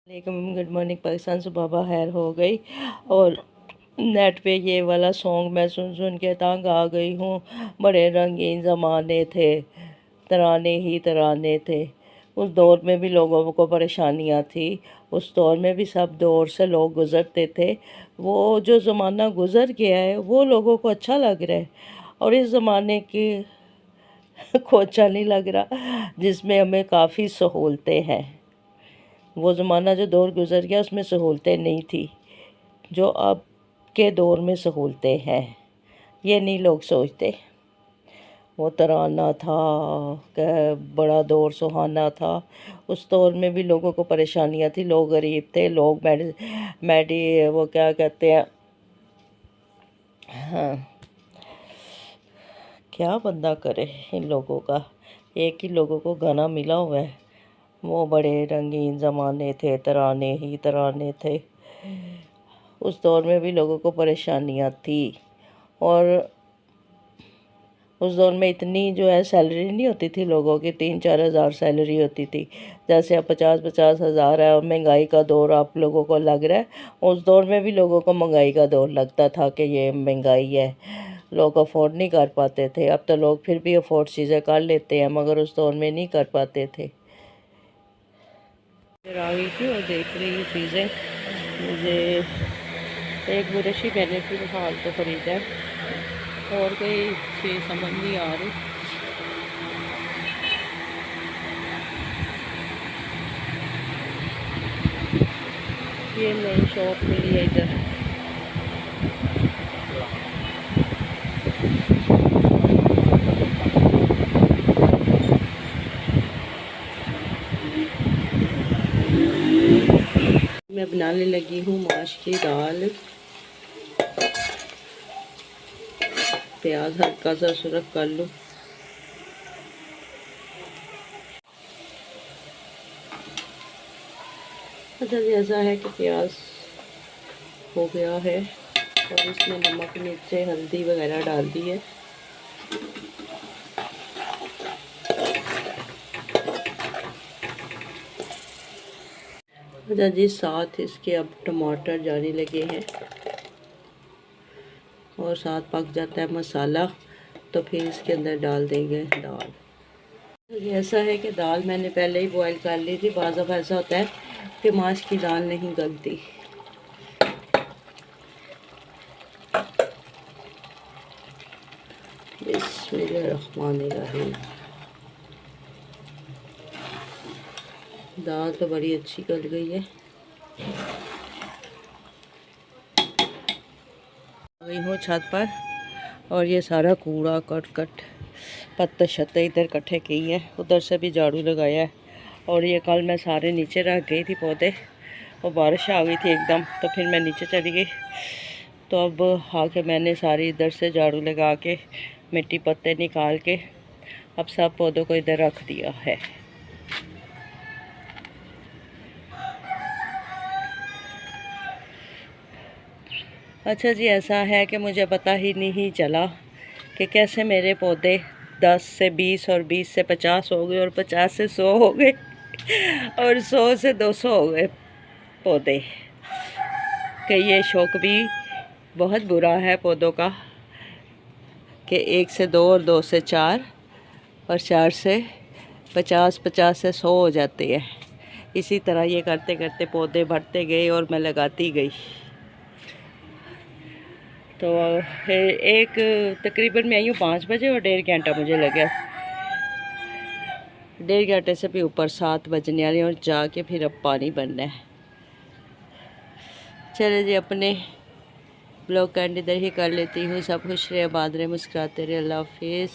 लेकिन good morning Pakistan सुबह बखैर हो गई। और नेट पे ये वाला सॉन्ग मैं सुन सुन के तंग आ गई हूँ। बड़े रंगीन ज़माने थे, तराने ही तराने थे। उस दौर में भी लोगों को परेशानियाँ थी, उस दौर में भी सब दौर से लोग गुज़रते थे। वो जो ज़माना गुज़र गया है वो लोगों को अच्छा लग रहा है, और इस ज़माने की को अच्छा नहीं लग रहा जिसमें हमें काफ़ी सहूलतें हैं। वो ज़माना जो दौर गुज़र गया उसमें सहूलतें नहीं थी जो अब के दौर में सहूलतें हैं, ये नहीं लोग सोचते। वो तराना था कि बड़ा दौर सुहाना था। उस दौर में भी लोगों को परेशानियां थी, लोग गरीब थे, लोग मैडी वो क्या कहते हैं, हाँ, क्या बंदा करे इन लोगों का। एक ही लोगों को गाना मिला हुआ है, वो बड़े रंगीन ज़माने थे, तराने ही तराने थे। उस दौर में भी लोगों को परेशानियां थी, और उस दौर में इतनी जो है सैलरी नहीं होती थी लोगों की, 3-4 हज़ार सैलरी होती थी। जैसे अब 50-50 हज़ार है, और महंगाई का दौर आप लोगों को लग रहा है। उस दौर में भी लोगों को महंगाई का दौर लगता था कि ये महंगाई है, लोग अफोर्ड नहीं कर पाते थे। अब तो लोग फिर भी अफोर्ड चीज़ें कर लेते हैं, मगर उस दौर में नहीं कर पाते थे। आ गई थी और देख रही ये चीज़ें, मुझे एक ब्रश ही मैंने फ़िलहाल तो ख़रीदा है, और कोई चीज़ समझ नहीं आ रही। ये नई शॉप मिली है इधर। मैं बनाने लगी हूँ माश की दाल। प्याज हल्का सा सुरख कर लूँ। अच्छा, जैसा है कि प्याज हो गया है और इसमें नमक मिर्ची हल्दी वगैरह डाल दी है। अच्छा जी, साथ इसके अब टमाटर जाने लगे हैं और साथ पक जाता है मसाला, तो फिर इसके अंदर डाल देंगे दाल। ऐसा है कि दाल मैंने पहले ही बॉईल कर ली थी। बाज़ दफ़ा ऐसा होता है कि माश की दाल नहीं गलती। बिस्मिल्लाहिर्रहमानिर्रहीम। दाल तो बड़ी अच्छी गल गई है। आ गई हूँ छत पर, और ये सारा कूड़ा कट पत्ते शत्ते इधर इकट्ठे की है, उधर से भी झाड़ू लगाया है। और ये कल मैं सारे नीचे रख गई थी पौधे, और बारिश आ गई थी एकदम, तो फिर मैं नीचे चली गई। तो अब आके मैंने सारी इधर से झाड़ू लगा के मिट्टी पत्ते निकाल के अब सब पौधों को इधर रख दिया है। अच्छा जी, ऐसा है कि मुझे पता ही नहीं चला कि कैसे मेरे पौधे 10 से 20 और 20 से 50 हो गए, और 50 से 100 हो गए, और 100 से 200 हो गए पौधे। कि ये शौक भी बहुत बुरा है पौधों का, कि 1 से 2 और 2 से 4 और 4 से 50, 50 से 100 हो जाते हैं। इसी तरह ये करते करते पौधे बढ़ते गए और मैं लगाती गई। तो एक तकरीबन मैं आई हूँ 5 बजे, और 1.5 घंटा मुझे लगा। 1.5 घंटे से भी ऊपर 7 बजने वाले, और जाके फिर अब पानी भरना है। चले जी, अपने ब्लॉग का एंड इधर ही कर लेती हूँ। सब खुश रहे, आबाद रहे, मुस्कुराते रहे। अल्लाह हाफिज़।